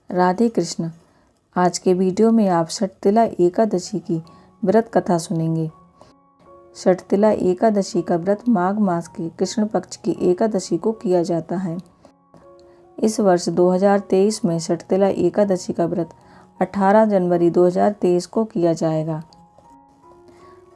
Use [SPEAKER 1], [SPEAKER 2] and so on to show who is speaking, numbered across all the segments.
[SPEAKER 1] राधे कृष्ण। आज के वीडियो में आप षटतिला एकादशी की व्रत कथा सुनेंगे। षटतिला एकादशी का व्रत माघ मास के कृष्ण पक्ष की एकादशी को किया जाता है। इस वर्ष 2023 में षटतिला एकादशी का व्रत 18 जनवरी 2023 को किया जाएगा।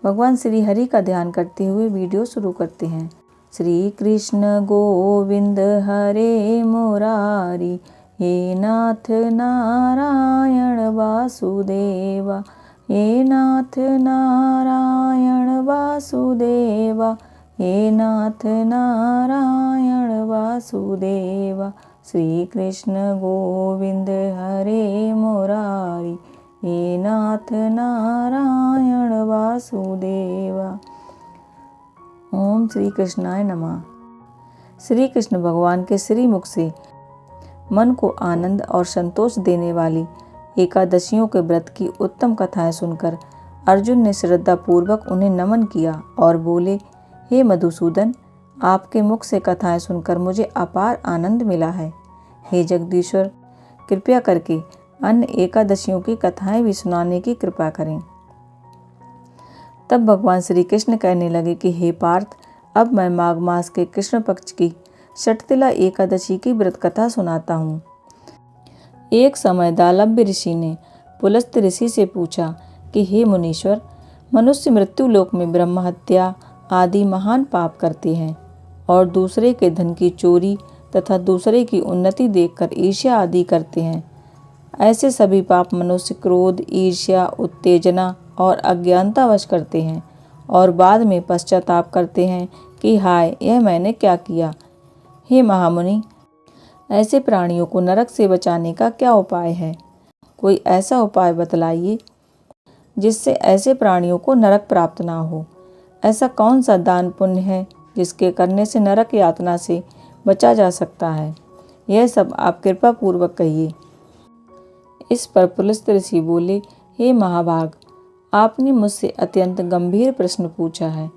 [SPEAKER 1] भगवान श्री हरि का ध्यान करते हुए वीडियो शुरू करते हैं। श्री कृष्ण गोविंद हरे मुरारी, हे नाथ नारायण वासुदेवा, हे नाथ नारायण वासुदेवा, हे नाथ नारायण वासुदेवा। श्री कृष्ण गोविंद हरे मुरारी, हे नाथ नारायण वासुदेवा। ओम श्री कृष्णाय नमः। श्री कृष्ण भगवान के श्रीमुख से मन को आनंद और संतोष देने वाली एकादशियों के व्रत की उत्तम कथाएं सुनकर अर्जुन ने श्रद्धा पूर्वक उन्हें नमन किया और बोले, हे मधुसूदन, आपके मुख से कथाएं सुनकर मुझे अपार आनंद मिला है। हे जगदीश्वर, कृपया करके अन्य एकादशियों की कथाएं भी सुनाने की कृपा करें। तब भगवान श्री कृष्ण कहने लगे कि हे पार्थ, अब मैं माघ मास के कृष्ण पक्ष की षटतिला एकादशी की व्रत कथा सुनाता हूँ। एक समय दालभ्य ऋषि ने पुलस्त ऋषि से पूछा कि हे मुनीश्वर, मनुष्य मृत्यु लोक में ब्रह्म हत्या आदि महान पाप करते हैं और दूसरे के धन की चोरी तथा दूसरे की उन्नति देखकर ईर्ष्या आदि करते हैं। ऐसे सभी पाप मनुष्य क्रोध, ईर्ष्या, उत्तेजना और अज्ञानतावश करते हैं और बाद में पश्चाताप करते हैं कि हाय, यह मैंने क्या किया। हे महामुनि, ऐसे प्राणियों को नरक से बचाने का क्या उपाय है? कोई ऐसा उपाय बतलाइए जिससे ऐसे प्राणियों को नरक प्राप्त ना हो। ऐसा कौन सा दान पुण्य है जिसके करने से नरक यातना से बचा जा सकता है? यह सब आप कृपा पूर्वक कहिए। इस पर पुलस्त ऋषि बोले, हे महाभाग, आपने मुझसे अत्यंत गंभीर प्रश्न पूछा है।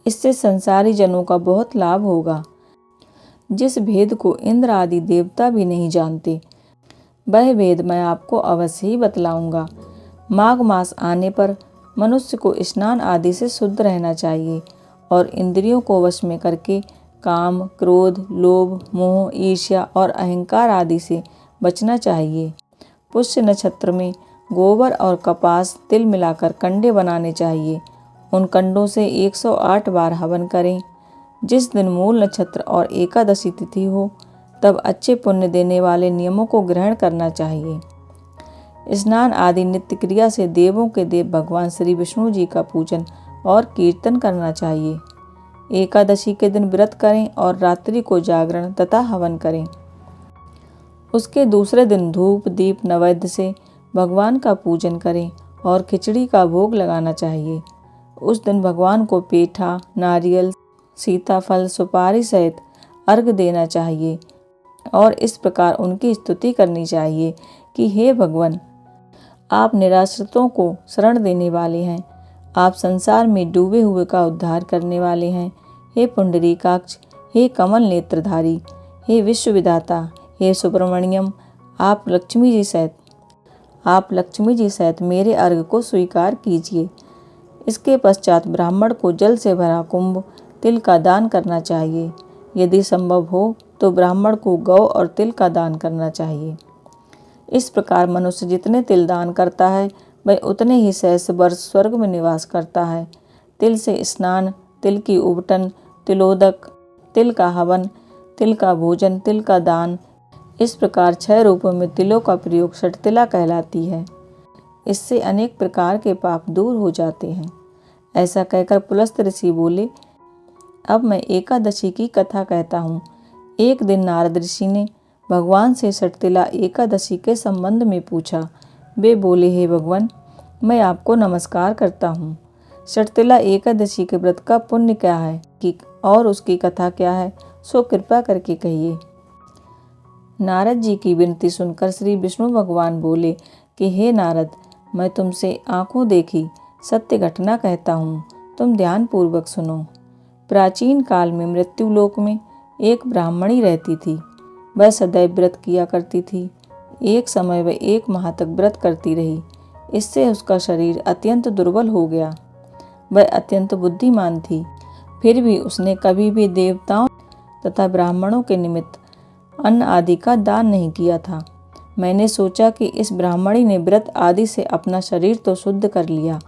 [SPEAKER 1] इससे संसारी जनों का बहुत लाभ होगा। जिस भेद को इंद्र आदि देवता भी नहीं जानते, वह भेद मैं आपको अवश्य ही बतलाऊंगा। माघ मास आने पर मनुष्य को स्नान आदि से शुद्ध रहना चाहिए और इंद्रियों को वश में करके काम, क्रोध, लोभ, मोह, ईर्ष्या और अहंकार आदि से बचना चाहिए। पुष्य नक्षत्र में गोबर और कपास, तिल मिलाकर कंडे बनाने चाहिए। उन कंडों से 108 बार हवन करें। जिस दिन मूल नक्षत्र और एकादशी तिथि हो, तब अच्छे पुण्य देने वाले नियमों को ग्रहण करना चाहिए। स्नान आदि नित्य क्रिया से देवों के देव भगवान श्री विष्णु जी का पूजन और कीर्तन करना चाहिए। एकादशी के दिन व्रत करें और रात्रि को जागरण तथा हवन करें। उसके दूसरे दिन धूप, दीप, नैवेद्य से भगवान का पूजन करें और खिचड़ी का भोग लगाना चाहिए। उस दिन भगवान को पेठा, नारियल, सीताफल, सुपारी सहित अर्घ देना चाहिए और इस प्रकार उनकी स्तुति करनी चाहिए कि हे भगवान, आप निराश्रितों को शरण देने वाले हैं। आप संसार में डूबे हुए का उद्धार करने वाले हैं। हे पुंडरीकाक्ष, हे कमल नेत्रधारी, हे विश्वविधाता, हे सुब्रमण्यम, आप लक्ष्मी जी सहित मेरे अर्घ को स्वीकार कीजिए। इसके पश्चात ब्राह्मण को जल से भरा कुंभ तिल का दान करना चाहिए। यदि संभव हो तो ब्राह्मण को गौ और तिल का दान करना चाहिए। इस प्रकार मनुष्य जितने तिल दान करता है, वह उतने ही सहस्र वर्ष स्वर्ग में निवास करता है। तिल से स्नान, तिल की उबटन, तिलोदक, तिल का हवन, तिल का भोजन, तिल का दान, इस प्रकार 6 रूपों में तिलों का प्रयोग षटतिला कहलाती है। इससे अनेक प्रकार के पाप दूर हो जाते हैं। ऐसा कहकर पुलस्त ऋषि बोले, अब मैं एकादशी की कथा कहता हूँ। एक दिन नारद ऋषि ने भगवान से षटतिला एकादशी के संबंध में पूछा। वे बोले, हे भगवान, मैं आपको नमस्कार करता हूँ। षटतिला एकादशी के व्रत का पुण्य क्या है कि और उसकी कथा क्या है, सो कृपा करके कहिए। नारद जी की विनती सुनकर श्री विष्णु भगवान बोले कि हे नारद, मैं तुमसे आंखों देखी सत्य घटना कहता हूँ, तुम ध्यान पूर्वक सुनो। प्राचीन काल में मृत्यु लोक में एक ब्राह्मणी रहती थी। वह सदैव व्रत किया करती थी। एक समय वह 1 माह तक व्रत करती रही। इससे उसका शरीर अत्यंत दुर्बल हो गया। वह अत्यंत बुद्धिमान थी, फिर भी उसने कभी भी देवताओं तथा ब्राह्मणों के निमित्त अन्न आदि का दान नहीं किया था। मैंने सोचा कि इस ब्राह्मणी ने व्रत आदि से अपना शरीर तो शुद्ध कर लिया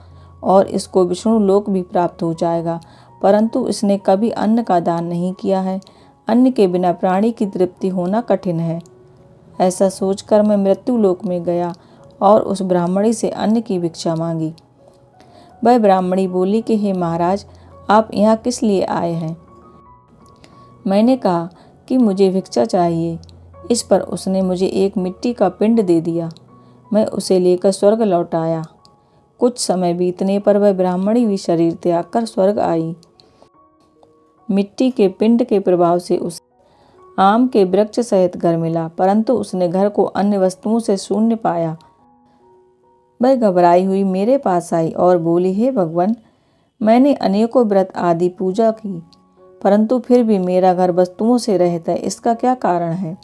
[SPEAKER 1] और इसको विष्णु लोक भी प्राप्त हो जाएगा, परंतु इसने कभी अन्न का दान नहीं किया है। अन्न के बिना प्राणी की तृप्ति होना कठिन है। ऐसा सोचकर मैं मृत्यु लोक में गया और उस ब्राह्मणी से अन्न की भिक्षा मांगी। वह ब्राह्मणी बोली कि हे महाराज, आप यहाँ किस लिए आए हैं? मैंने कहा कि मुझे भिक्षा चाहिए। इस पर उसने मुझे एक मिट्टी का पिंड दे दिया। मैं उसे लेकर स्वर्ग लौट आया। कुछ समय बीतने पर वह ब्राह्मणी भी शरीर त्याग कर स्वर्ग आई। मिट्टी के पिंड के प्रभाव से उसे आम के वृक्ष सहित घर मिला, परंतु उसने घर को अन्य वस्तुओं से शून्य पाया। वह घबराई हुई मेरे पास आई और बोली, हे भगवान, मैंने अनेकों व्रत आदि पूजा की, परंतु फिर भी मेरा घर वस्तुओं से रहित है। इसका क्या कारण है?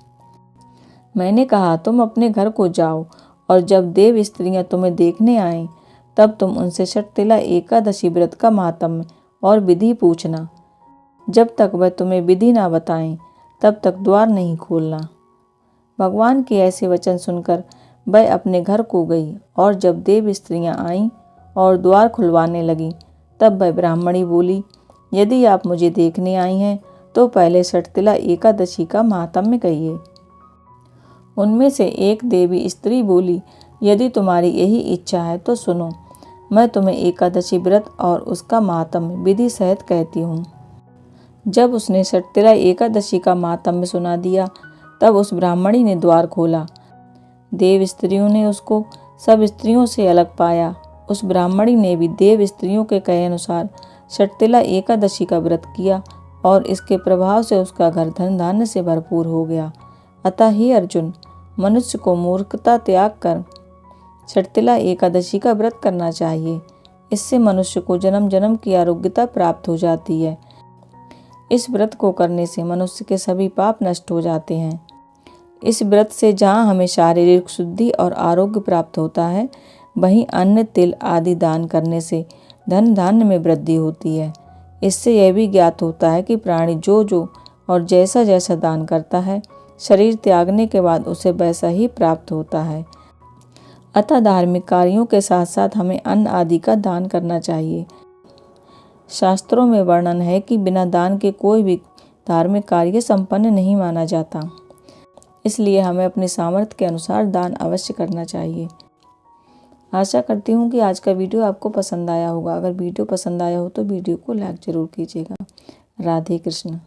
[SPEAKER 1] मैंने कहा, तुम अपने घर को जाओ और जब देव स्त्रियां तुम्हें देखने आएं, तब तुम उनसे षटतिला एकादशी व्रत का महात्म्य और विधि पूछना। जब तक वह तुम्हें विधि ना बताएं, तब तक द्वार नहीं खोलना। भगवान के ऐसे वचन सुनकर वह अपने घर को गई और जब देव स्त्रियां आईं और द्वार खुलवाने लगीं, तब वह ब्राह्मणी बोली, यदि आप मुझे देखने आई हैं तो पहले षटतिला एकादशी का महात्म्य कहिए। उनमें से एक देवी स्त्री बोली, यदि तुम्हारी यही इच्छा है तो सुनो, मैं तुम्हें एकादशी व्रत और उसका महात्म्य विधि सहित कहती हूँ। जब उसने षटतिला एकादशी का महात्म्य सुना दिया, तब उस ब्राह्मणी ने द्वार खोला। देव स्त्रियों ने उसको सब स्त्रियों से अलग पाया। उस ब्राह्मणी ने भी देव स्त्रियों के कहे अनुसार षटतिला एकादशी का व्रत किया और इसके प्रभाव से उसका घर धन धान्य से भरपूर हो गया। अतः हे अर्जुन, मनुष्य को मूर्खता त्याग कर षटतिला एकादशी का व्रत करना चाहिए। इससे मनुष्य को जन्म जन्म की आरोग्यता प्राप्त हो जाती है। इस व्रत को करने से मनुष्य के सभी पाप नष्ट हो जाते हैं। इस व्रत से जहाँ हमें शारीरिक शुद्धि और आरोग्य प्राप्त होता है, वहीं अन्न तिल आदि दान करने से धन धान्य में वृद्धि होती है। इससे यह भी ज्ञात होता है कि प्राणी जो जो और जैसा जैसा दान करता है, शरीर त्यागने के बाद उसे वैसा ही प्राप्त होता है। अतः धार्मिक कार्यों के साथ साथ हमें अन्न आदि का दान करना चाहिए। शास्त्रों में वर्णन है कि बिना दान के कोई भी धार्मिक कार्य संपन्न नहीं माना जाता। इसलिए हमें अपने सामर्थ्य के अनुसार दान अवश्य करना चाहिए। आशा करती हूँ कि आज का वीडियो आपको पसंद आया होगा। अगर वीडियो पसंद आया हो तो वीडियो को लाइक ज़रूर कीजिएगा। राधे कृष्ण।